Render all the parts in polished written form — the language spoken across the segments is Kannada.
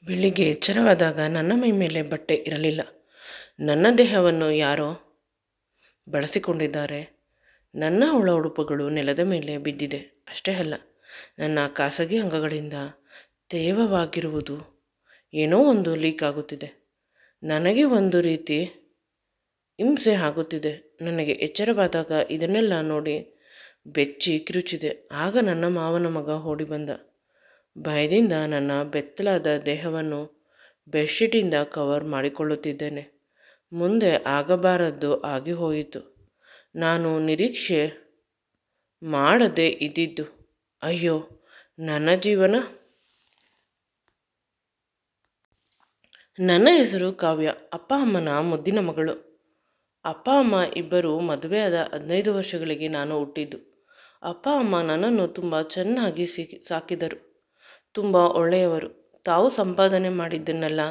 ಬೆಳಿಗ್ಗೆ ಎಚ್ಚರವಾದಾಗ ನನ್ನ ಮೈ ಮೇಲೆ ಬಟ್ಟೆ ಇರಲಿಲ್ಲ. ನನ್ನ ದೇಹವನ್ನು ಯಾರೋ ಬಳಸಿಕೊಂಡಿದ್ದಾರೆ. ನನ್ನ ಒಳ ಉಡುಪುಗಳು ನೆಲದ ಮೇಲೆ ಬಿದ್ದಿದೆ. ಅಷ್ಟೇ ಅಲ್ಲ, ನನ್ನ ಖಾಸಗಿ ಅಂಗಗಳಿಂದ ತೇವವಾಗಿರುವುದು. ಏನೋ ಒಂದು ಲೀಕ್ ಆಗುತ್ತಿದೆ. ನನಗೆ ಒಂದು ರೀತಿ ಹಿಂಸೆ ಆಗುತ್ತಿದೆ. ನನಗೆ ಎಚ್ಚರವಾದಾಗ ಇದನ್ನೆಲ್ಲ ನೋಡಿ ಬೆಚ್ಚಿ ಕಿರುಚಿದೆ. ಆಗ ನನ್ನ ಮಾವನ ಮಗ ಓಡಿ ಬಂದ. ಭಯದಿಂದ ನನ್ನ ಬೆತ್ತಲಾದ ದೇಹವನ್ನು ಬೆಡ್ಶೀಟಿಂದ ಕವರ್ ಮಾಡಿಕೊಳ್ಳುತ್ತಿದ್ದೇನೆ. ಮುಂದೆ ಆಗಬಾರದ್ದು ಆಗಿ ಹೋಯಿತು. ನಾನು ನಿರೀಕ್ಷೆ ಮಾಡದೆ ಇದ್ದಿದ್ದು. ಅಯ್ಯೋ, ನನ್ನ ಜೀವನ. ನನ್ನ ಹೆಸರು ಕಾವ್ಯ, ಅಪ್ಪ ಅಮ್ಮನ ಮುದ್ದಿನ ಮಗಳು. ಅಪ್ಪ ಅಮ್ಮ ಇಬ್ಬರು ಮದುವೆಯಾದ 15 ವರ್ಷಗಳಿಗೆ ನಾನು ಹುಟ್ಟಿದ್ದು. ಅಪ್ಪ ಅಮ್ಮ ನನ್ನನ್ನು ತುಂಬ ಚೆನ್ನಾಗಿ ಸಾಕಿದರು. ತುಂಬ ಒಳ್ಳೆಯವರು. ತಾವು ಸಂಪಾದನೆ ಮಾಡಿದ್ದನ್ನೆಲ್ಲ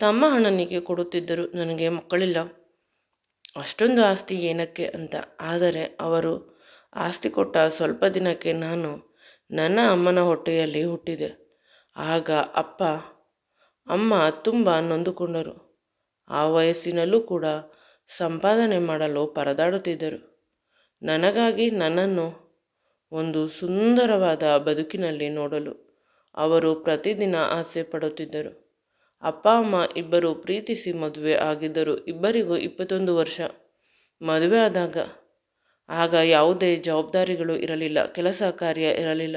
ತಮ್ಮ ಅಣ್ಣನಿಗೆ ಕೊಡುತ್ತಿದ್ದರು. ನನಗೆ ಮಕ್ಕಳಿಲ್ಲ. ಅಷ್ಟೊಂದು ಆಸ್ತಿ ಏನಕ್ಕೆ ಅಂತ. ಆದರೆ ಅವರು ಆಸ್ತಿ ಕೊಟ್ಟ ಸ್ವಲ್ಪ ದಿನಕ್ಕೆ ನಾನು ನನ್ನ ಅಮ್ಮನ ಹೊಟ್ಟೆಯಲ್ಲಿ ಹುಟ್ಟಿದೆ. ಆಗ ಅಪ್ಪ ಅಮ್ಮ ತುಂಬ ನೊಂದುಕೊಂಡರು. ಆ ವಯಸ್ಸಿನಲ್ಲೂ ಕೂಡ ಸಂಪಾದನೆ ಮಾಡಲು ಪರದಾಡುತ್ತಿದ್ದರು. ನನಗಾಗಿ ನನ್ನನ್ನು ಒಂದು ಸುಂದರವಾದ ಬದುಕಿನಲ್ಲಿ ನೋಡಲು ಅವರು ಪ್ರತಿದಿನ ಆಸೆ ಪಡುತ್ತಿದ್ದರು. ಅಪ್ಪ ಅಮ್ಮ ಇಬ್ಬರು ಪ್ರೀತಿಸಿ ಮದುವೆ ಆಗಿದ್ದರು. ಇಬ್ಬರಿಗೂ 21 ವರ್ಷ. ಮದುವೆ ಆಗ ಯಾವುದೇ ಜವಾಬ್ದಾರಿಗಳು ಇರಲಿಲ್ಲ, ಕೆಲಸ ಕಾರ್ಯ ಇರಲಿಲ್ಲ.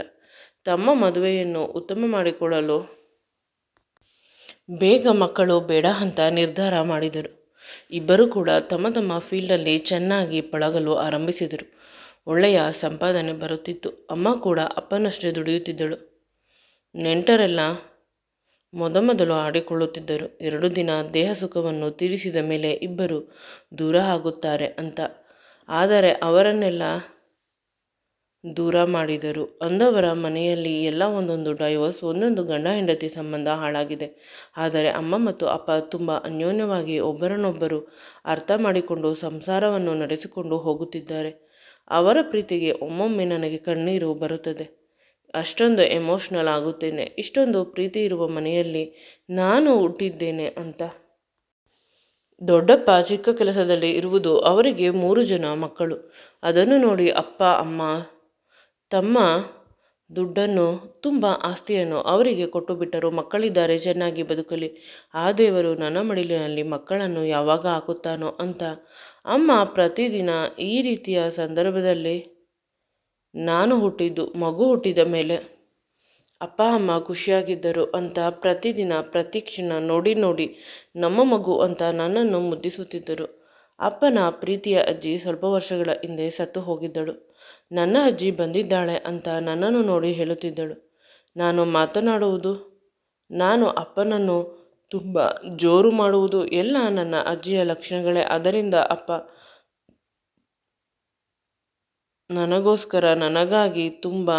ತಮ್ಮ ಮದುವೆಯನ್ನು ಉತ್ತಮ ಮಾಡಿಕೊಳ್ಳಲು ಬೇಗ ಮಕ್ಕಳು ಬೇಡ ಅಂತ ನಿರ್ಧಾರ ಮಾಡಿದರು. ಇಬ್ಬರು ಕೂಡ ತಮ್ಮ ತಮ್ಮ ಫೀಲ್ಡಲ್ಲಿ ಚೆನ್ನಾಗಿ ಪಳಗಲು ಆರಂಭಿಸಿದರು. ಒಳ್ಳೆಯ ಸಂಪಾದನೆ ಬರುತ್ತಿತ್ತು. ಅಮ್ಮ ಕೂಡ ಅಪ್ಪನಷ್ಟೇ ದುಡಿಯುತ್ತಿದ್ದಳು. ನೆಂಟರೆಲ್ಲ ಮೊದಮೊದಲು ಆಡಿಕೊಳ್ಳುತ್ತಿದ್ದರು, 2 ದಿನ ದೇಹ ಸುಖವನ್ನು ತೀರಿಸಿದ ಮೇಲೆ ಇಬ್ಬರು ದೂರ ಆಗುತ್ತಾರೆ ಅಂತ. ಆದರೆ ಅವರನ್ನೆಲ್ಲ ದೂರ ಮಾಡಿದರು. ಅಂದವರ ಮನೆಯಲ್ಲಿ ಎಲ್ಲ ಒಂದೊಂದು ಡೈವೋರ್ಸ್, ಒಂದೊಂದು ಗಂಡ ಹೆಂಡತಿ ಸಂಬಂಧ ಹಾಳಾಗಿದೆ. ಆದರೆ ಅಮ್ಮ ಮತ್ತು ಅಪ್ಪ ತುಂಬ ಅನ್ಯೋನ್ಯವಾಗಿ ಒಬ್ಬರನ್ನೊಬ್ಬರು ಅರ್ಥ ಮಾಡಿಕೊಂಡು ಸಂಸಾರವನ್ನು ನಡೆಸಿಕೊಂಡು ಹೋಗುತ್ತಿದ್ದಾರೆ. ಅವರ ಪ್ರೀತಿಗೆ ಒಮ್ಮೊಮ್ಮೆ ನನಗೆ ಕಣ್ಣೀರು ಬರುತ್ತದೆ. ಅಷ್ಟೊಂದು ಎಮೋಷ್ನಲ್ ಆಗುತ್ತೇನೆ. ಇಷ್ಟೊಂದು ಪ್ರೀತಿ ಇರುವ ಮನೆಯಲ್ಲಿ ನಾನು ಹುಟ್ಟಿದ್ದೇನೆ ಅಂತ. ದೊಡ್ಡಪ್ಪ ಚಿಕ್ಕ ಕೆಲಸದಲ್ಲಿ ಇರುವುದು. ಅವರಿಗೆ 3 ಜನ ಮಕ್ಕಳು. ಅದನ್ನು ನೋಡಿ ಅಪ್ಪ ಅಮ್ಮ ತಮ್ಮ ದುಡ್ಡನ್ನು, ತುಂಬ ಆಸ್ತಿಯನ್ನು ಅವರಿಗೆ ಕೊಟ್ಟು ಬಿಟ್ಟರು. ಮಕ್ಕಳಿದ್ದಾರೆ, ಚೆನ್ನಾಗಿ ಬದುಕಲಿ, ಆ ದೇವರು ನನ್ನ ಮಡಿಲಿನಲ್ಲಿ ಮಕ್ಕಳನ್ನು ಯಾವಾಗ ಹಾಕುತ್ತಾನೋ ಅಂತ. ಅಮ್ಮ ಪ್ರತಿದಿನ ಈ ರೀತಿಯ ಸಂದರ್ಭದಲ್ಲಿ ನಾನು ಹುಟ್ಟಿದ್ದು, ಮಗು ಹುಟ್ಟಿದ ಮೇಲೆ ಅಪ್ಪ ಅಮ್ಮ ಖುಷಿಯಾಗಿದ್ದರು ಅಂತ ಪ್ರತಿದಿನ ಪ್ರತಿ ಕ್ಷಣ ನೋಡಿ ನೋಡಿ ನಮ್ಮ ಮಗು ಅಂತ ನನ್ನನ್ನು ಮುದ್ದಿಸುತ್ತಿದ್ದರು. ಅಪ್ಪನ ಪ್ರೀತಿಯ ಅಜ್ಜಿ ಸ್ವಲ್ಪ ವರ್ಷಗಳ ಹಿಂದೆ ಸತ್ತು ಹೋಗಿದ್ದಳು. ನನ್ನ ಅಜ್ಜಿ ಬಂದಿದ್ದಾಳೆ ಅಂತ ನನ್ನನ್ನು ನೋಡಿ ಹೇಳುತ್ತಿದ್ದಳು. ನಾನು ಮಾತನಾಡುವುದು, ನಾನು ಅಪ್ಪನನ್ನು ತುಂಬ ಜೋರು ಮಾಡುವುದು ಎಲ್ಲ ನನ್ನ ಅಜ್ಜಿಯ ಲಕ್ಷಣಗಳೇ. ಅದರಿಂದ ಅಪ್ಪ ನನಗೋಸ್ಕರ, ನನಗಾಗಿ ತುಂಬ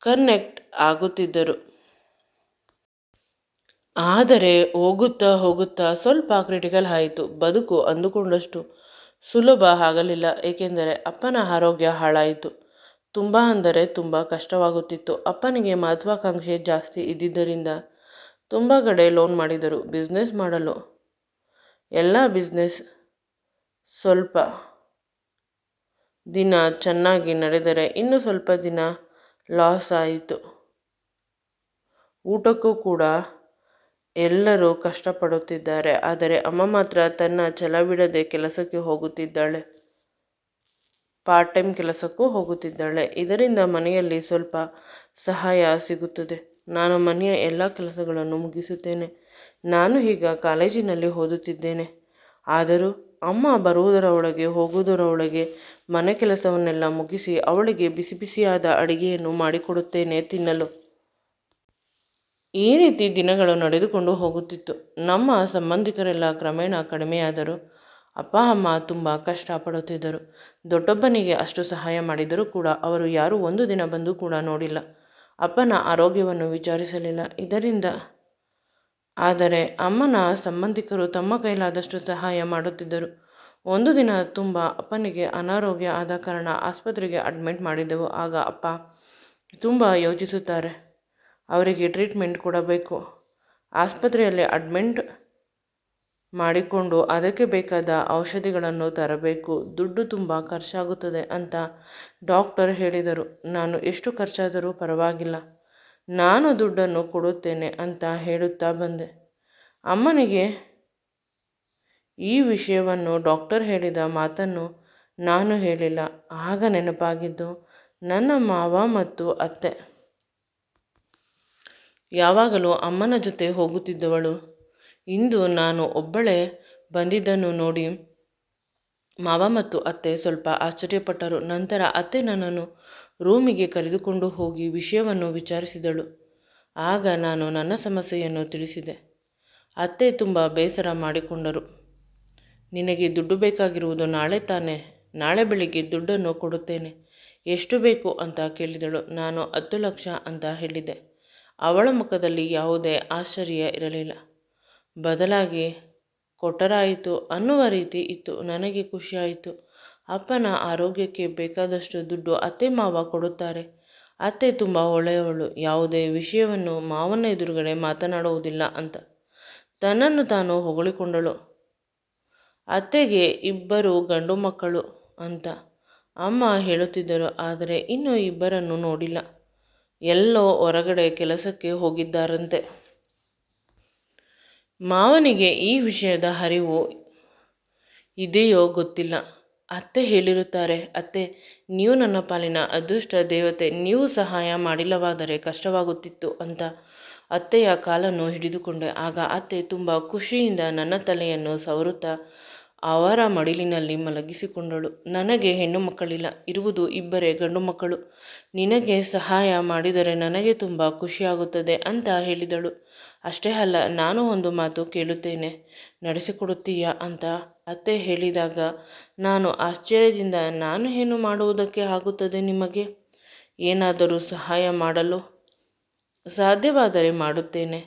ಕನೆಕ್ಟ್ ಆಗುತ್ತಿದ್ದರು. ಆದರೆ ಹೋಗುತ್ತಾ ಹೋಗುತ್ತಾ ಸ್ವಲ್ಪ ಕ್ರಿಟಿಕಲ್ ಆಯಿತು. ಬದುಕು ಅಂದುಕೊಂಡಷ್ಟು ಸುಲಭ ಆಗಲಿಲ್ಲ. ಏಕೆಂದರೆ ಅಪ್ಪನ ಆರೋಗ್ಯ ಹಾಳಾಯಿತು. ತುಂಬ ಅಂದರೆ ತುಂಬ ಕಷ್ಟವಾಗುತ್ತಿತ್ತು. ಅಪ್ಪನಿಗೆ ಮಹತ್ವಾಕಾಂಕ್ಷೆ ಜಾಸ್ತಿ ಇದ್ದಿದ್ದರಿಂದ ತುಂಬ ಕಡೆ ಲೋನ್ ಮಾಡಿದರು ಬಿಸ್ನೆಸ್ ಮಾಡಲು. ಎಲ್ಲ ಬಿಸ್ನೆಸ್ ಸ್ವಲ್ಪ ದಿನ ಚೆನ್ನಾಗಿ ನಡೆದರೆ ಇನ್ನು ಸ್ವಲ್ಪ ದಿನ ಲಾಸ್ ಆಯಿತು. ಊಟಕ್ಕೂ ಕೂಡ ಎಲ್ಲರೂ ಕಷ್ಟಪಡುತ್ತಿದ್ದಾರೆ. ಆದರೆ ಅಮ್ಮ ಮಾತ್ರ ತನ್ನ ಛಲ ಬಿಡದೆ ಕೆಲಸಕ್ಕೆ ಹೋಗುತ್ತಿದ್ದಾಳೆ, ಪಾರ್ಟ್ ಟೈಮ್ ಕೆಲಸಕ್ಕೂ ಹೋಗುತ್ತಿದ್ದಾಳೆ. ಇದರಿಂದ ಮನೆಯಲ್ಲಿ ಸ್ವಲ್ಪ ಸಹಾಯ ಸಿಗುತ್ತದೆ. ನಾನು ಮನೆಯ ಎಲ್ಲ ಕೆಲಸಗಳನ್ನು ಮುಗಿಸುತ್ತೇನೆ. ನಾನು ಈಗ ಕಾಲೇಜಿನಲ್ಲಿ ಓದುತ್ತಿದ್ದೇನೆ. ಆದರೂ ಅಮ್ಮ ಬರುವುದರ ಒಳಗೆ ಹೋಗುವುದರ ಒಳಗೆ ಮನೆ ಕೆಲಸವನ್ನೆಲ್ಲ ಮುಗಿಸಿ ಅವಳಿಗೆ ಬಿಸಿ ಬಿಸಿಯಾದ ಅಡಿಗೆಯನ್ನು ಮಾಡಿಕೊಡುತ್ತೇನೆ ತಿನ್ನಲು. ಈ ರೀತಿ ದಿನಗಳು ನಡೆದುಕೊಂಡು ಹೋಗುತ್ತಿತ್ತು. ನಮ್ಮ ಸಂಬಂಧಿಕರೆಲ್ಲ ಕ್ರಮೇಣ ಕಡಿಮೆಯಾದರು. ಅಪ್ಪ ಅಮ್ಮ ತುಂಬ ಕಷ್ಟಪಡುತ್ತಿದ್ದರು. ದೊಡ್ಡಪ್ಪನಿಗೆ ಅಷ್ಟು ಸಹಾಯ ಮಾಡಿದರೂ ಕೂಡ ಅವರು ಯಾರೂ ಒಂದು ದಿನ ಬಂದು ಕೂಡ ನೋಡಿಲ್ಲ. ಅಪ್ಪನ ಆರೋಗ್ಯವನ್ನು ವಿಚಾರಿಸಲಿಲ್ಲ. ಇದರಿಂದ ಆದರೆ ಅಮ್ಮನ ಸಂಬಂಧಿಕರು ತಮ್ಮ ಕೈಲಾದಷ್ಟು ಸಹಾಯ ಮಾಡುತ್ತಿದ್ದರು. ಒಂದು ದಿನ ತುಂಬ ಅಪ್ಪನಿಗೆ ಅನಾರೋಗ್ಯ ಆದ ಕಾರಣ ಆಸ್ಪತ್ರೆಗೆ ಅಡ್ಮಿಟ್ ಮಾಡಿದ್ದೆವು. ಆಗ ಅಪ್ಪ ತುಂಬ ಯೋಚಿಸುತ್ತಾರೆ, ಅವರಿಗೆ ಟ್ರೀಟ್ಮೆಂಟ್ ಕೊಡಬೇಕು. ಆಸ್ಪತ್ರೆಯಲ್ಲಿ ಅಡ್ಮಿಂಟ್ ಮಾಡಿಕೊಂಡು ಅದಕ್ಕೆ ಬೇಕಾದ ಔಷಧಿಗಳನ್ನು ತರಬೇಕು. ದುಡ್ಡು ತುಂಬ ಖರ್ಚಾಗುತ್ತದೆ ಅಂತ ಡಾಕ್ಟರ್ ಹೇಳಿದರು. ನಾನು ಎಷ್ಟು ಖರ್ಚಾದರೂ ಪರವಾಗಿಲ್ಲ, ನಾನು ದುಡ್ಡನ್ನು ಕೊಡುತ್ತೇನೆ ಅಂತ ಹೇಳುತ್ತಾ ಬಂದೆ. ಅಮ್ಮನಿಗೆ ಈ ವಿಷಯವನ್ನು, ಡಾಕ್ಟರ್ ಹೇಳಿದ ಮಾತನ್ನು ನಾನು ಹೇಳಿಲ್ಲ. ಆಗ ನೆನಪಾಗಿದ್ದು ನನ್ನ ಮಾವ ಮತ್ತು ಅತ್ತೆ. ಯಾವಾಗಲೂ ಅಮ್ಮನ ಜೊತೆ ಹೋಗುತ್ತಿದ್ದವಳು. ಇಂದು ನಾನು ಒಬ್ಬಳೇ ಬಂದಿದ್ದನ್ನು ನೋಡಿ ಮಾವ ಮತ್ತು ಅತ್ತೆ ಸ್ವಲ್ಪ ಆಶ್ಚರ್ಯಪಟ್ಟರು. ನಂತರ ಅತ್ತೆ ನನ್ನನ್ನು ರೂಮಿಗೆ ಕರೆದುಕೊಂಡು ಹೋಗಿ ವಿಷಯವನ್ನು ವಿಚಾರಿಸಿದಳು. ಆಗ ನಾನು ನನ್ನ ಸಮಸ್ಯೆಯನ್ನು ತಿಳಿಸಿದೆ. ಅತ್ತೆ ತುಂಬ ಬೇಸರ ಮಾಡಿಕೊಂಡರು. ನಿನಗೆ ದುಡ್ಡು ಬೇಕಾಗಿರುವುದು ನಾಳೆ ತಾನೆ, ನಾಳೆ ಬೆಳಿಗ್ಗೆ ದುಡ್ಡನ್ನು ಕೊಡುತ್ತೇನೆ, ಎಷ್ಟು ಬೇಕು ಅಂತ ಕೇಳಿದಳು. ನಾನು 10 ಲಕ್ಷ ಅಂತ ಹೇಳಿದೆ. ಅವಳ ಮುಖದಲ್ಲಿ ಯಾವುದೇ ಆಶ್ಚರ್ಯ ಇರಲಿಲ್ಲ, ಬದಲಾಗಿ ಕೊಟ್ಟರಾಯಿತು ಅನ್ನುವ ರೀತಿ ಇತ್ತು. ನನಗೆ ಖುಷಿಯಾಯಿತು. ಅಪ್ಪನ ಆರೋಗ್ಯಕ್ಕೆ ಬೇಕಾದಷ್ಟು ದುಡ್ಡು ಅತ್ತೆ ಮಾವ ಕೊಡುತ್ತಾರೆ. ಅತ್ತೆ ತುಂಬ ಒಳ್ಳೆಯವಳು, ಯಾವುದೇ ವಿಷಯವನ್ನು ಮಾವನ ಎದುರುಗಡೆ ಮಾತನಾಡುವುದಿಲ್ಲ ಅಂತ ತನ್ನನ್ನು ತಾನು ಹೊಗಳಿಕೊಂಡಳು. ಅತ್ತೆಗೆ 2 ಗಂಡು ಮಕ್ಕಳು ಅಂತ ಅಮ್ಮ ಹೇಳುತ್ತಿದ್ದರು. ಆದರೆ ಇನ್ನೂ 2 ನೋಡಿಲ್ಲ. ಎಲ್ಲೋ ಹೊರಗಡೆ ಕೆಲಸಕ್ಕೆ ಹೋಗಿದ್ದಾರಂತೆ. ಮಾವನಿಗೆ ಈ ವಿಷಯದ ಅರಿವು ಇದೆಯೋ ಗೊತ್ತಿಲ್ಲ. ಅತ್ತೆ ಹೇಳಿರುತ್ತಾರೆ, ಅತ್ತೆ ನೀವು ನನ್ನ ಪಾಲಿನ ಅದೃಷ್ಟ ದೇವತೆ, ನೀವು ಸಹಾಯ ಮಾಡಿಲ್ಲವಾದರೆ ಕಷ್ಟವಾಗುತ್ತಿತ್ತು ಅಂತ ಅತ್ತೆಯ ಕಾಲನ್ನು ಹಿಡಿದುಕೊಂಡೆ. ಆಗ ಅತ್ತೆ ತುಂಬ ಖುಷಿಯಿಂದ ನನ್ನ ತಲೆಯನ್ನು ಸವರುತ್ತಾ ಅವರ ಮಡಿಲಿನಲ್ಲಿ ಮಲಗಿಸಿಕೊಂಡಳು. ನನಗೆ ಹೆಣ್ಣು ಮಕ್ಕಳಿಲ್ಲ, ಇರುವುದು 2 ಗಂಡು ಮಕ್ಕಳು. ನಿನಗೆ ಸಹಾಯ ಮಾಡಿದರೆ ನನಗೆ ತುಂಬ ಖುಷಿಯಾಗುತ್ತದೆ ಅಂತ ಹೇಳಿದಳು. ಅಷ್ಟೇ ಅಲ್ಲ, ನಾನು ಒಂದು ಮಾತು ಕೇಳುತ್ತೇನೆ, ನಡೆಸಿಕೊಡುತ್ತೀಯಾ ಅಂತ ಅತ್ತೆ ಹೇಳಿದಾಗ ನಾನು ಆಶ್ಚರ್ಯದಿಂದ, ನಾನು ಏನು ಮಾಡುವುದಕ್ಕೆ ಆಗುತ್ತದೆ ನಿಮಗೆ? ಏನಾದರೂ ಸಹಾಯ ಮಾಡಲು ಸಾಧ್ಯವಾದರೆ ಮಾಡುತ್ತೇನೆ.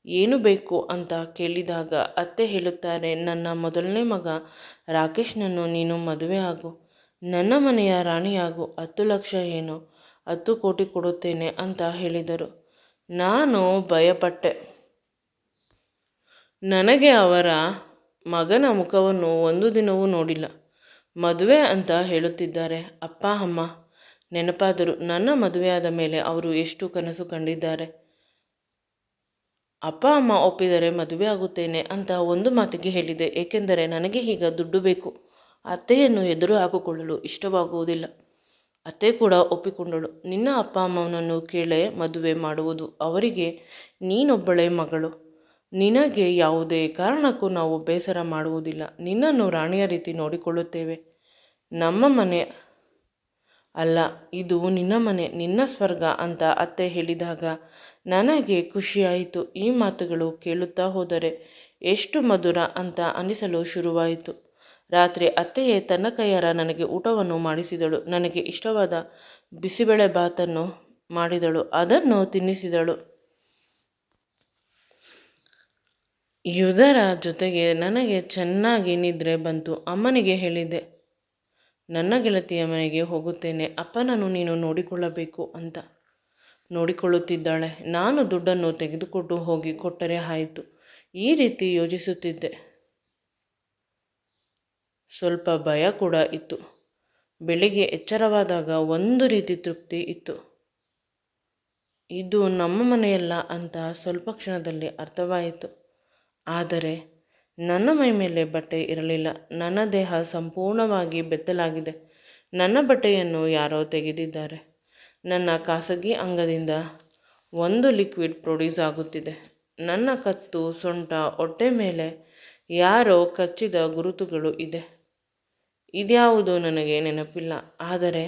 ಏನು ಬೇಕು ಅಂತ ಕೇಳಿದಾಗ ಅತ್ತೆ ಹೇಳುತ್ತಾರೆ, ನನ್ನ ಮೊದಲನೇ ಮಗ ರಾಕೇಶ್ನನ್ನು ನೀನು ಮದುವೆ ಆಗು, ನನ್ನ ಮನೆಯ ರಾಣಿಯಾಗು, 10 ಲಕ್ಷ ಏನು 10 ಕೋಟಿ ಕೊಡುತ್ತೇನೆ ಅಂತ ಹೇಳಿದರು. ನಾನು ಭಯಪಟ್ಟೆ. ನನಗೆ ಅವರ ಮಗನ ಮುಖವನ್ನು ಒಂದು ದಿನವೂ ನೋಡಿಲ್ಲ. ಮದುವೆ ಅಂತ ಹೇಳುತ್ತಿದ್ದಾರೆ. ಅಪ್ಪ ಅಮ್ಮ ನೆನಪಾದರು. ನನ್ನ ಮದುವೆಯಾದ ಮೇಲೆ ಅವರು ಎಷ್ಟು ಕನಸು ಕಂಡಿದ್ದಾರೆ. ಅಪ್ಪ ಅಮ್ಮ ಒಪ್ಪಿದರೆ ಮದುವೆ ಆಗುತ್ತೇನೆ ಅಂತ ಒಂದು ಮಾತಿಗೆ ಹೇಳಿದೆ. ಏಕೆಂದರೆ ನನಗೆ ಈಗ ದುಡ್ಡು ಬೇಕು. ಅತ್ತೆಯನ್ನು ಎದುರು ಹಾಕಿಕೊಳ್ಳಲು ಇಷ್ಟವಾಗುವುದಿಲ್ಲ. ಅತ್ತೆ ಕೂಡ ಒಪ್ಪಿಕೊಂಡಳು. ನಿನ್ನ ಅಪ್ಪ ಅಮ್ಮನನ್ನು ಕೇಳೇ ಮದುವೆ ಮಾಡುವುದು. ಅವರಿಗೆ ನೀನೊಬ್ಬಳೇ ಮಗಳು. ನಿನಗೆ ಯಾವುದೇ ಕಾರಣಕ್ಕೂ ನಾವು ಬೇಸರ ಮಾಡುವುದಿಲ್ಲ. ನಿನ್ನನ್ನು ರಾಣಿಯ ರೀತಿ ನೋಡಿಕೊಳ್ಳುತ್ತೇವೆ. ನಮ್ಮ ಮನೆ ಅಲ್ಲ, ಇದು ನಿನ್ನ ಮನೆ, ನಿನ್ನ ಸ್ವರ್ಗ ಅಂತ ಅತ್ತೆ ಹೇಳಿದಾಗ ನನಗೆ ಖುಷಿಯಾಯಿತು. ಈ ಮಾತುಗಳು ಕೇಳುತ್ತಾ ಹೋದರೆ ಎಷ್ಟು ಮಧುರ ಅಂತ ಅನಿಸಲು ಶುರುವಾಯಿತು. ರಾತ್ರಿ ಅತ್ತೆಯೇ ತನ್ನ ಕೈಯಾರ ನನಗೆ ಊಟವನ್ನು ಮಾಡಿಸಿದಳು. ನನಗೆ ಇಷ್ಟವಾದ ಬಿಸಿಬೇಳೆ ಬಾತನ್ನು ಮಾಡಿದಳು, ಅದನ್ನು ತಿನ್ನಿಸಿದಳು. ಇದರ ಜೊತೆಗೆ ನನಗೆ ಚೆನ್ನಾಗಿ ನಿದ್ರೆ ಬಂತು. ಅಮ್ಮನಿಗೆ ಹೇಳಿದ್ದೆ, ನನ್ನ ಗೆಳತಿಯ ಮನೆಗೆ ಹೋಗುತ್ತೇನೆ, ಅಪ್ಪನನ್ನು ನೀನು ನೋಡಿಕೊಳ್ಳಬೇಕು ಅಂತ. ನೋಡಿಕೊಳ್ಳುತ್ತಿದ್ದಾಳೆ, ನಾನು ದುಡ್ಡನ್ನು ತೆಗೆದುಕೊಂಡು ಹೋಗಿ ಕೊಟ್ಟರೆ ಆಯಿತು, ಈ ರೀತಿ ಯೋಚಿಸುತ್ತಿದ್ದೆ. ಸ್ವಲ್ಪ ಭಯ ಕೂಡ ಇತ್ತು. ಬೆಳಿಗ್ಗೆ ಎಚ್ಚರವಾದಾಗ ಒಂದು ರೀತಿ ತೃಪ್ತಿ ಇತ್ತು. ಇದು ನಮ್ಮ ಮನೆಯಲ್ಲ ಅಂತ ಸ್ವಲ್ಪ ಕ್ಷಣದಲ್ಲಿ ಅರ್ಥವಾಯಿತು. ಆದರೆ ನನ್ನ ಮೈ ಮೇಲೆ ಬಟ್ಟೆ ಇರಲಿಲ್ಲ. ನನ್ನ ದೇಹ ಸಂಪೂರ್ಣವಾಗಿ ಬೆತ್ತಲಾಗಿದೆ. ನನ್ನ ಬಟ್ಟೆಯನ್ನು ಯಾರೋ ತೆಗೆದಿದ್ದಾರೆ. ನನ್ನ ಖಾಸಗಿ ಅಂಗದಿಂದ ಒಂದು ಲಿಕ್ವಿಡ್ ಪ್ರೊಡ್ಯೂಸ್ ಆಗುತ್ತಿದೆ. ನನ್ನ ಕತ್ತು, ಸೊಂಟ, ಹೊಟ್ಟೆ ಮೇಲೆ ಯಾರೋ ಕಚ್ಚಿದ ಗುರುತುಗಳು ಇದೆ. ಇದ್ಯಾವುದೋ ನನಗೆ ನೆನಪಿಲ್ಲ. ಆದರೆ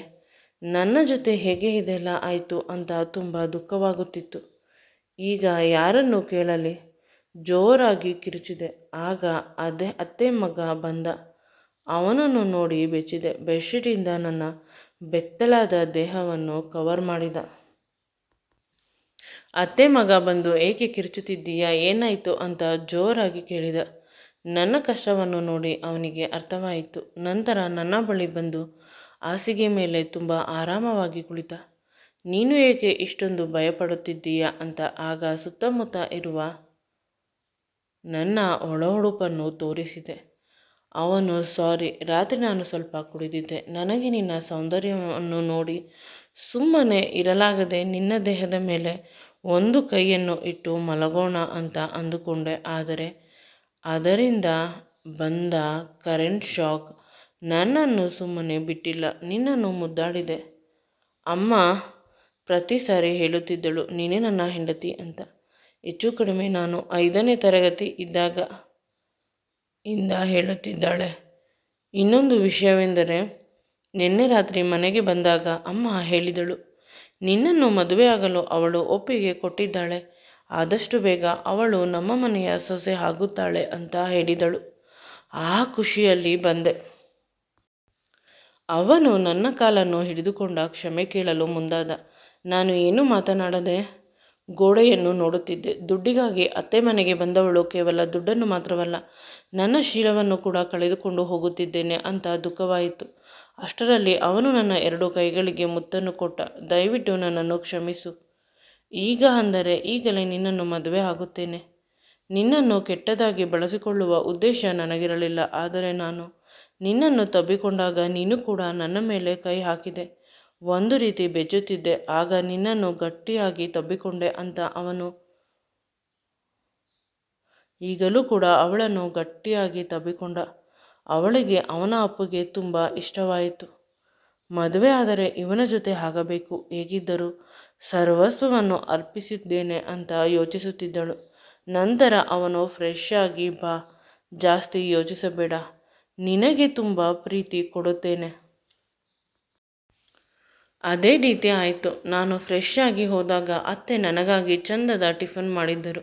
ನನ್ನ ಜೊತೆ ಹೇಗೆ ಇದೆಲ್ಲ ಆಯಿತು ಅಂತ ತುಂಬ ದುಃಖವಾಗುತ್ತಿತ್ತು. ಈಗ ಯಾರನ್ನು ಕೇಳಲಿ? ಜೋರಾಗಿ ಕಿರುಚಿದೆ. ಆಗ ಅತ್ತೆ ಮಗ ಬಂದ. ಅವನನ್ನು ನೋಡಿ ಬೆಚ್ಚಿದೆ. ಬೆಡ್ಶೀಟಿಂದ ನನ್ನ ಬೆತ್ತಲಾದ ದೇಹವನ್ನು ಕವರ್ ಮಾಡಿದ. ಅತ್ತೆ ಮಗ ಬಂದು, ಏಕೆ ಕಿರುಚುತ್ತಿದ್ದೀಯಾ, ಏನಾಯಿತು ಅಂತ ಜೋರಾಗಿ ಕೇಳಿದ. ನನ್ನ ಕಷ್ಟವನ್ನು ನೋಡಿ ಅವನಿಗೆ ಅರ್ಥವಾಯಿತು. ನಂತರ ನನ್ನ ಬಳಿ ಬಂದು ಹಾಸಿಗೆ ಮೇಲೆ ತುಂಬ ಆರಾಮವಾಗಿ ಕುಳಿತ. ನೀನು ಏಕೆ ಇಷ್ಟೊಂದು ಭಯಪಡುತ್ತಿದ್ದೀಯಾ ಅಂತ. ಆಗ ಸುತ್ತಮುತ್ತ ಇರುವ ನನ್ನ ಒಳಉಡುಪನ್ನು ತೋರಿಸಿದೆ. ಅವನು, ಸಾರಿ, ರಾತ್ರಿ ನಾನು ಸ್ವಲ್ಪ ಕುಡಿದಿದ್ದೆ. ನನಗೆ ನಿನ್ನ ಸೌಂದರ್ಯವನ್ನು ನೋಡಿ ಸುಮ್ಮನೆ ಇರಲಾಗದೆ ನಿನ್ನ ದೇಹದ ಮೇಲೆ ಒಂದು ಕೈಯನ್ನು ಇಟ್ಟು ಮಲಗೋಣ ಅಂತ ಅಂದುಕೊಂಡೆ. ಆದರೆ ಅದರಿಂದ ಬಂದ ಕರೆಂಟ್ ಶಾಕ್ ನನ್ನನ್ನು ಸುಮ್ಮನೆ ಬಿಟ್ಟಿಲ್ಲ. ನಿನ್ನನ್ನು ಮುದ್ದಾಡಿದೆ. ಅಮ್ಮ ಪ್ರತಿ ಸಾರಿ ಹೇಳುತ್ತಿದ್ದಳು, ನೀನೇ ನನ್ನ ಹೆಂಡತಿ ಅಂತ. ಹೆಚ್ಚು ಕಡಿಮೆ ನಾನು 5ನೇ ತರಗತಿ ಇದ್ದಾಗ ಇಂದ ಹೇಳುತ್ತಿದ್ದಾಳೆ. ಇನ್ನೊಂದು ವಿಷಯವೆಂದರೆ, ನಿನ್ನೆ ರಾತ್ರಿ ಮನೆಗೆ ಬಂದಾಗ ಅಮ್ಮ ಹೇಳಿದಳು, ನಿನ್ನನ್ನು ಮದುವೆಯಾಗಲು ಅವಳು ಒಪ್ಪಿಗೆ ಕೊಟ್ಟಿದ್ದಾಳೆ. ಆದಷ್ಟು ಬೇಗ ಅವಳು ನಮ್ಮ ಮನೆಯ ಸೊಸೆ ಆಗುತ್ತಾಳೆ ಅಂತ ಹೇಳಿದಳು. ಆ ಖುಷಿಯಲ್ಲಿ ಬಂದೆ. ಅವನು ನನ್ನ ಕಾಲನ್ನು ಹಿಡಿದುಕೊಂಡ ಕ್ಷಮೆ ಕೇಳಲು ಮುಂದಾದ. ನಾನು ಏನೂ ಮಾತನಾಡದೆ ಗೋಡೆಯನ್ನು ನೋಡುತ್ತಿದ್ದೆ. ದುಡ್ಡಿಗಾಗಿ ಅತ್ತೆ ಮನೆಗೆ ಬಂದವಳು ಕೇವಲ ದುಡ್ಡನ್ನು ಮಾತ್ರವಲ್ಲ, ನನ್ನ ಶೀಲವನ್ನು ಕೂಡ ಕಳೆದುಕೊಂಡು ಹೋಗುತ್ತಿದ್ದೇನೆ ಅಂತ ದುಃಖವಾಯಿತು. ಅಷ್ಟರಲ್ಲಿ ಅವನು ನನ್ನ 2 ಕೈಗಳಿಗೆ ಮುತ್ತನ್ನು ಕೊಟ್ಟ. ದಯವಿಟ್ಟು ನನ್ನನ್ನು ಕ್ಷಮಿಸು. ಈಗ ಅಂದರೆ ಈಗಲೇ ನಿನ್ನನ್ನು ಮದುವೆ ಆಗುತ್ತೇನೆ. ನಿನ್ನನ್ನು ಕೆಟ್ಟದಾಗಿ ಬಳಸಿಕೊಳ್ಳುವ ಉದ್ದೇಶ ನನಗಿರಲಿಲ್ಲ. ಆದರೆ ನಾನು ನಿನ್ನನ್ನು ತಬ್ಬಿಕೊಂಡಾಗ ನೀನು ಕೂಡ ನನ್ನ ಮೇಲೆ ಕೈ ಹಾಕಿದೆ. ಒಂದು ರೀತಿ ಬೆಚ್ಚುತ್ತಿದ್ದೆ. ಆಗ ನಿನ್ನನ್ನು ಗಟ್ಟಿಯಾಗಿ ತಬ್ಬಿಕೊಂಡೆ ಅಂತ ಅವನು. ಈಗಲೂ ಕೂಡ ಅವಳನ್ನು ಗಟ್ಟಿಯಾಗಿ ತಬ್ಬಿಕೊಂಡ. ಅವಳಿಗೆ ಅವನ ಅಪ್ಪುಗೆ ತುಂಬ ಇಷ್ಟವಾಯಿತು. ಮದುವೆ ಆದರೆ ಇವನ ಜೊತೆ ಆಗಬೇಕು. ಹೇಗಿದ್ದರೂ ಸರ್ವಸ್ವವನ್ನು ಅರ್ಪಿಸಿದ್ದೇನೆ ಅಂತ ಯೋಚಿಸುತ್ತಿದ್ದಳು. ನಂತರ ಅವನು ಫ್ರೆಶ್ ಆಗಿ ಬಾ, ಜಾಸ್ತಿ ಯೋಚಿಸಬೇಡ, ನಿನಗೆ ತುಂಬ ಪ್ರೀತಿ ಕೊಡುತ್ತೇನೆ. ಅದೇ ರೀತಿ ಆಯಿತು. ನಾನು ಫ್ರೆಶ್ ಆಗಿ ಹೋದಾಗ ಅತ್ತೆ ನನಗಾಗಿ ಚಂದದ ಟಿಫನ್ ಮಾಡಿದ್ದರು.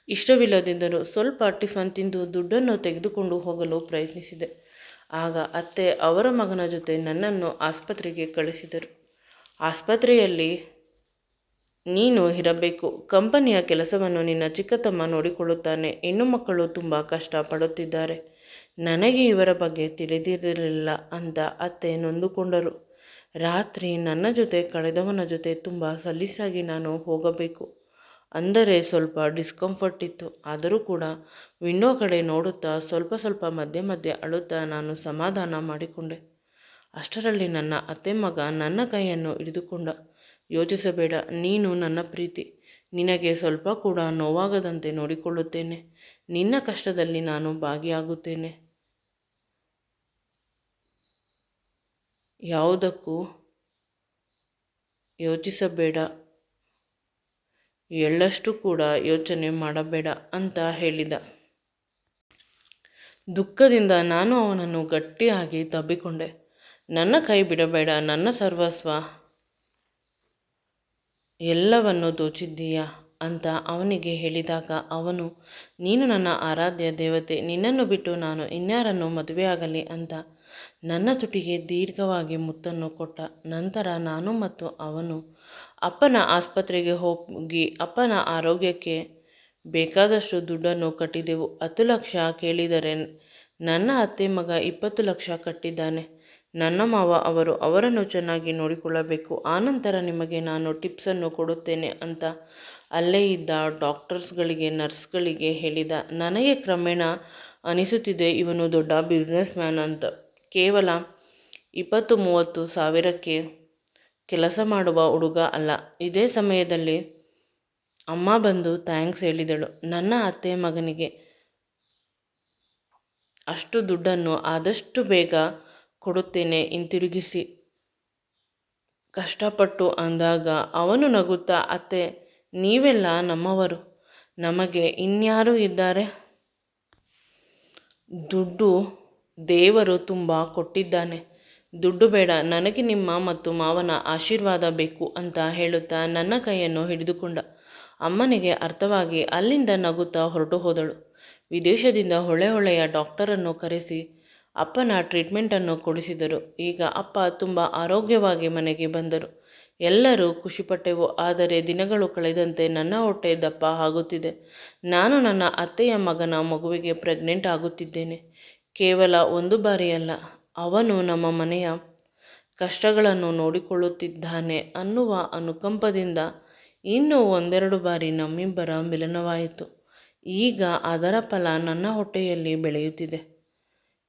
ಇಷ್ಟವಿಲ್ಲದಿದ್ದರೂ ಸ್ವಲ್ಪ ಟಿಫನ್ ತಿಂದು ದುಡ್ಡನ್ನು ತೆಗೆದುಕೊಂಡು ಹೋಗಲು ಪ್ರಯತ್ನಿಸಿದೆ. ಆಗ ಅತ್ತೆ ಅವರ ಮಗನ ಜೊತೆ ನನ್ನನ್ನು ಆಸ್ಪತ್ರೆಗೆ ಕಳಿಸಿದರು. ಆಸ್ಪತ್ರೆಯಲ್ಲಿ ನೀನು ಇರಬೇಕು. ಕಂಪನಿಯ ಕೆಲಸವನ್ನು ನಿನ್ನ ಚಿಕ್ಕ ತಮ್ಮ ನೋಡಿಕೊಳ್ಳುತ್ತಾನೆ. ಹೆಣ್ಣು ಮಕ್ಕಳು ತುಂಬ ಕಷ್ಟಪಡುತ್ತಿದ್ದಾರೆ. ನನಗೆ ಇವರ ಬಗ್ಗೆ ತಿಳಿದಿರಲಿಲ್ಲ ಅಂತ ಅತ್ತೆ ನೊಂದುಕೊಂಡರು. ರಾತ್ರಿ ನನ್ನ ಜೊತೆ ಕಳೆದವನ ಜೊತೆ ತುಂಬ ಸಲೀಸಾಗಿ ನಾನು ಹೋಗಬೇಕು. ಅಂದರೆ ಸ್ವಲ್ಪ ಡಿಸ್ಕಂಫರ್ಟ್ ಇತ್ತು. ಆದರೂ ಕೂಡ ವಿಂಡೋ ಕಡೆ ನೋಡುತ್ತಾ ಸ್ವಲ್ಪ ಸ್ವಲ್ಪ ಮಧ್ಯೆ ಮಧ್ಯೆ ಅಳುತ್ತಾ ನಾನು ಸಮಾಧಾನ ಮಾಡಿಕೊಂಡೆ. ಅಷ್ಟರಲ್ಲಿ ನನ್ನ ಅತ್ತೆ ಮಗ ನನ್ನ ಕೈಯನ್ನು ಹಿಡಿದುಕೊಂಡ. ಯೋಚಿಸಬೇಡ, ನೀನು ನನ್ನ ಪ್ರೀತಿ. ನಿನಗೆ ಸ್ವಲ್ಪ ಕೂಡ ನೋವಾಗದಂತೆ ನೋಡಿಕೊಳ್ಳುತ್ತೇನೆ. ನಿನ್ನ ಕಷ್ಟದಲ್ಲಿ ನಾನು ಭಾಗಿಯಾಗುತ್ತೇನೆ. ಯಾವುದಕ್ಕೂ ಯೋಚಿಸಬೇಡ, ಎಳ್ಳಷ್ಟು ಕೂಡ ಯೋಚನೆ ಮಾಡಬೇಡ ಅಂತ ಹೇಳಿದ. ದುಃಖದಿಂದ ನಾನು ಅವನನ್ನು ಗಟ್ಟಿಯಾಗಿ ತಬ್ಬಿಕೊಂಡೆ. ನನ್ನ ಕೈ ಬಿಡಬೇಡ, ನನ್ನ ಸರ್ವಸ್ವ ಎಲ್ಲವನ್ನು ದೋಚಿದ್ದೀಯಾ ಅಂತ ಅವನಿಗೆ ಹೇಳಿದಾಗ ಅವನು, ನೀನು ನನ್ನ ಆರಾಧ್ಯ ದೇವತೆ, ನಿನ್ನನ್ನು ಬಿಟ್ಟು ನಾನು ಇನ್ಯಾರನ್ನು ಮದುವೆಯಾಗಲಿ ಅಂತ ನನ್ನ ತುಟಿಗೆ ದೀರ್ಘವಾಗಿ ಮುತ್ತನ್ನು ಕೊಟ್ಟ. ನಂತರ ನಾನು ಮತ್ತು ಅವನು ಅಪ್ಪನ ಆಸ್ಪತ್ರೆಗೆ ಹೋಗಿ ಅಪ್ಪನ ಆರೋಗ್ಯಕ್ಕೆ ಬೇಕಾದಷ್ಟು ದುಡ್ಡನ್ನು ಕಟ್ಟಿದೆವು. 10 ಲಕ್ಷ ಕೇಳಿದರೆ ನನ್ನ ಅತ್ತೆ ಮಗ 20 ಲಕ್ಷ ಕಟ್ಟಿದ್ದಾನೆ. ನನ್ನ ಮಾವ ಅವರು ಅವರನ್ನು ಚೆನ್ನಾಗಿ ನೋಡಿಕೊಳ್ಳಬೇಕು. ಆನಂತರ ನಿಮಗೆ ನಾನು ಟಿಪ್ಸನ್ನು ಕೊಡುತ್ತೇನೆ ಅಂತ ಅಲ್ಲೇ ಇದ್ದ ಡಾಕ್ಟರ್ಸ್ಗಳಿಗೆ ನರ್ಸ್ಗಳಿಗೆ ಹೇಳಿದ. ನನಗೆ ಕ್ರಮೇಣ ಅನಿಸುತ್ತಿದೆ ಇವನು ದೊಡ್ಡ ಬಿಸ್ನೆಸ್ ಮ್ಯಾನ್ ಅಂತ. ಕೇವಲ 20-30 ಸಾವಿರಕ್ಕೆ ಕೆಲಸ ಮಾಡುವ ಹುಡುಗ ಅಲ್ಲ. ಇದೇ ಸಮಯದಲ್ಲಿ ಅಮ್ಮ ಬಂದು ಥ್ಯಾಂಕ್ಸ್ ಹೇಳಿದಳು. ನನ್ನ ಅತ್ತೆ ಮಗನಿಗೆ ಅಷ್ಟು ದುಡ್ಡನ್ನು ಆದಷ್ಟು ಬೇಗ ಕೊಡುತ್ತೇನೆ ಹಿಂತಿರುಗಿಸಿ, ಕಷ್ಟಪಟ್ಟು ಅಂದಾಗ ಅವನು ನಗುತ್ತಾ, ಅತ್ತೆ ನೀವೆಲ್ಲ ನಮ್ಮವರು, ನಮಗೆ ಇನ್ಯಾರು ಇದ್ದಾರೆ? ದುಡ್ಡು ದೇವರು ತುಂಬ ಕೊಟ್ಟಿದ್ದಾನೆ. ದುಡ್ಡು ಬೇಡ, ನನಗೆ ನಿಮ್ಮ ಮತ್ತು ಮಾವನ ಆಶೀರ್ವಾದ ಬೇಕು ಅಂತ ಹೇಳುತ್ತಾ ನನ್ನ ಕೈಯನ್ನು ಹಿಡಿದುಕೊಂಡ. ಅಮ್ಮನಿಗೆ ಅರ್ಥವಾಗಿ ಅಲ್ಲಿಂದ ನಗುತ್ತಾ ಹೊರಟು ಹೋದಳು. ವಿದೇಶದಿಂದ ಒಳ್ಳೆಯ ಡಾಕ್ಟರನ್ನು ಕರೆಸಿ ಅಪ್ಪನ ಟ್ರೀಟ್ಮೆಂಟನ್ನು ಕೊಡಿಸಿದರು. ಈಗ ಅಪ್ಪ ತುಂಬ ಆರೋಗ್ಯವಾಗಿ ಮನೆಗೆ ಬಂದರು. ಎಲ್ಲರೂ ಖುಷಿಪಟ್ಟೆವು. ಆದರೆ ದಿನಗಳು ಕಳೆದಂತೆ ನನ್ನ ಹೊಟ್ಟೆ ದಪ್ಪ ಆಗುತ್ತಿದೆ. ನಾನು ನನ್ನ ಅತ್ತೆಯ ಮಗನ ಮಗುವಿಗೆ ಪ್ರೆಗ್ನೆಂಟ್ ಆಗುತ್ತಿದ್ದೇನೆ. ಕೇವಲ ಒಂದು ಬಾರಿಯಲ್ಲ, ಅವನು ನಮ್ಮ ಮನೆಯ ಕಷ್ಟಗಳನ್ನು ನೋಡಿಕೊಳ್ಳುತ್ತಿದ್ದಾನೆ ಅನ್ನುವ ಅನುಕಂಪದಿಂದ ಇನ್ನೂ 1-2 ಬಾರಿ ನಮ್ಮಿಬ್ಬರ ಮಿಲನವಾಯಿತು. ಈಗ ಅದರ ಫಲ ನನ್ನ ಹೊಟ್ಟೆಯಲ್ಲಿ ಬೆಳೆಯುತ್ತಿದೆ.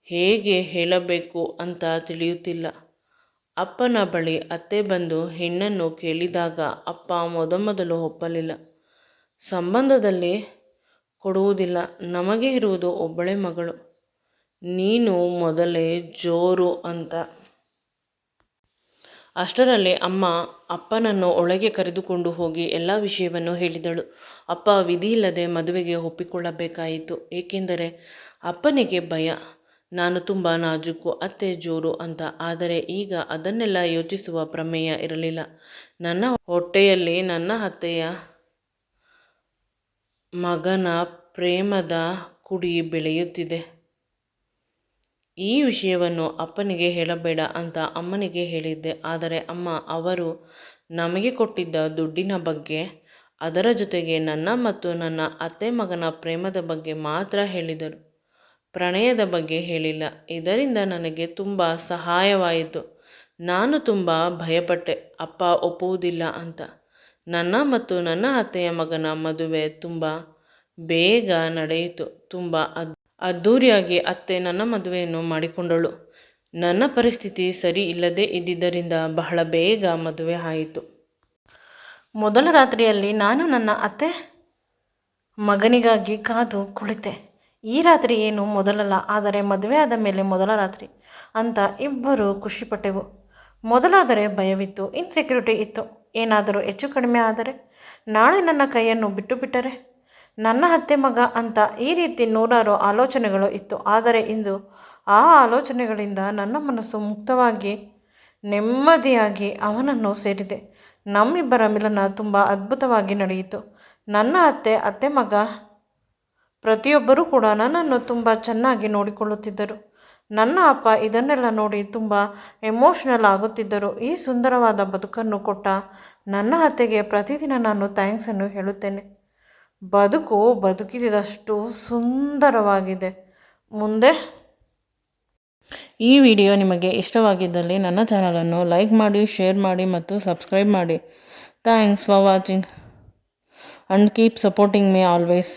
ಹೇಗೆ ಹೇಳಬೇಕು ಅಂತ ತಿಳಿಯುತ್ತಿಲ್ಲ. ಅಪ್ಪನ ಬಳಿ ಅತ್ತೆ ಬಂದು ಹೆಣ್ಣನ್ನು ಕೇಳಿದಾಗ ಅಪ್ಪ ಮೊದಮೊದಲು ಒಪ್ಪಲಿಲ್ಲ. ಸಂಬಂಧದಲ್ಲಿ ಕೊಡುವುದಿಲ್ಲ, ನಮಗೆ ಇರುವುದು ಒಬ್ಬಳೇ ಮಗಳು, ನೀನು ಮೊದಲೇ ಜೋರು ಅಂತ. ಅಷ್ಟರಲ್ಲಿ ಅಮ್ಮ ಅಪ್ಪನನ್ನು ಒಳಗೆ ಕರೆದುಕೊಂಡು ಹೋಗಿ ಎಲ್ಲ ವಿಷಯವನ್ನು ಹೇಳಿದಳು. ಅಪ್ಪ ವಿಧಿಯಿಲ್ಲದೆ ಮದುವೆಗೆ ಒಪ್ಪಿಕೊಳ್ಳಬೇಕಾಯಿತು. ಏಕೆಂದರೆ ಅಪ್ಪನಿಗೆ ಭಯ, ನಾನು ತುಂಬ ನಾಜೂಕು, ಅತ್ತೆ ಜೋರು ಅಂತ. ಆದರೆ ಈಗ ಅದನ್ನೆಲ್ಲ ಯೋಚಿಸುವ ಪ್ರಮೇಯ ಇರಲಿಲ್ಲ. ನನ್ನ ಹೊಟ್ಟೆಯಲ್ಲಿ ನನ್ನ ಅತ್ತೆಯ ಮಗನ ಪ್ರೇಮದ ಕುಡಿ ಬೆಳೆಯುತ್ತಿದೆ. ಈ ವಿಷಯವನ್ನು ಅಪ್ಪನಿಗೆ ಹೇಳಬೇಡ ಅಂತ ಅಮ್ಮನಿಗೆ ಹೇಳಿದ್ದೆ. ಆದರೆ ಅಮ್ಮ ಅವರು ನಮಗೆ ಕೊಟ್ಟಿದ್ದ ದುಡ್ಡಿನ ಬಗ್ಗೆ, ಅದರ ಜೊತೆಗೆ ನನ್ನ ಮತ್ತು ನನ್ನ ಅತ್ತೆ ಮಗನ ಪ್ರೇಮದ ಬಗ್ಗೆ ಮಾತ್ರ ಹೇಳಿದರು. ಪ್ರಣಯದ ಬಗ್ಗೆ ಹೇಳಿಲ್ಲ. ಇದರಿಂದ ನನಗೆ ತುಂಬ ಸಹಾಯವಾಯಿತು. ನಾನು ತುಂಬ ಭಯಪಟ್ಟೆ ಅಪ್ಪ ಒಪ್ಪುವುದಿಲ್ಲ ಅಂತ. ನನ್ನ ಮತ್ತು ನನ್ನ ಅತ್ತೆಯ ಮಗನ ಮದುವೆ ತುಂಬ ಬೇಗ ನಡೆಯಿತು. ತುಂಬ ಅದ್ಧೂರಿಯಾಗಿ ಅತ್ತೆ ನನ್ನ ಮದುವೆಯನ್ನು ಮಾಡಿಕೊಂಡಳು. ನನ್ನ ಪರಿಸ್ಥಿತಿ ಸರಿ ಇಲ್ಲದೇ ಇದ್ದಿದ್ದರಿಂದ ಬಹಳ ಬೇಗ ಮದುವೆ ಆಯಿತು. ಮೊದಲ ರಾತ್ರಿಯಲ್ಲಿ ನಾನು ನನ್ನ ಅತ್ತೆ ಮಗನಿಗಾಗಿ ಕಾದು ಕುಳಿತೆ. ಈ ರಾತ್ರಿ ಏನು ಮೊದಲಲ್ಲ, ಆದರೆ ಮದುವೆ ಆದ ಮೇಲೆ ಮೊದಲ ರಾತ್ರಿ ಅಂತ ಇಬ್ಬರು ಖುಷಿಪಟ್ಟೆವು. ಮೊದಲಾದರೆ ಭಯವಿತ್ತು, ಇನ್ಸೆಕ್ಯೂರಿಟಿ ಇತ್ತು. ಏನಾದರೂ ಹೆಚ್ಚು ಕಡಿಮೆ ಆದರೆ, ನಾಳೆ ನನ್ನ ಕೈಯನ್ನು ಬಿಟ್ಟು ಬಿಟ್ಟರೆ, ನನ್ನ ಅತ್ತೆ ಮಗ ಅಂತ ಈ ರೀತಿ ನೂರಾರು ಆಲೋಚನೆಗಳು ಇತ್ತು. ಆದರೆ ಇಂದು ಆ ಆಲೋಚನೆಗಳಿಂದ ನನ್ನ ಮನಸ್ಸು ಮುಕ್ತವಾಗಿ ನೆಮ್ಮದಿಯಾಗಿ ಅವನನ್ನು ಸೇರಿದೆ. ನಮ್ಮಿಬ್ಬರ ಮಿಲನ ತುಂಬ ಅದ್ಭುತವಾಗಿ ನಡೆಯಿತು. ನನ್ನ ಅತ್ತೆ ಮಗ ಪ್ರತಿಯೊಬ್ಬರೂ ಕೂಡ ನನ್ನನ್ನು ತುಂಬ ಚೆನ್ನಾಗಿ ನೋಡಿಕೊಳ್ಳುತ್ತಿದ್ದರು. ನನ್ನ ಅಪ್ಪ ಇದನ್ನೆಲ್ಲ ನೋಡಿ ತುಂಬ ಎಮೋಷ್ನಲ್ ಆಗುತ್ತಿದ್ದರು. ಈ ಸುಂದರವಾದ ಬದುಕನ್ನು ಕೊಟ್ಟ ನನ್ನ ಅತ್ತೆಗೆ ಪ್ರತಿದಿನ ನಾನು ಥ್ಯಾಂಕ್ಸನ್ನು ಹೇಳುತ್ತೇನೆ. ಬದುಕಿದಷ್ಟು ಸುಂದರವಾಗಿದೆ. ಮುಂದೆ ಈ ವಿಡಿಯೋ ನಿಮಗೆ ಇಷ್ಟವಾಗಿದ್ದಲ್ಲಿ ನನ್ನ ಚಾನಲನ್ನು ಲೈಕ್ ಮಾಡಿ, ಶೇರ್ ಮಾಡಿ ಮತ್ತು ಸಬ್ಸ್ಕ್ರೈಬ್ ಮಾಡಿ. Thanks for watching and keep supporting me always.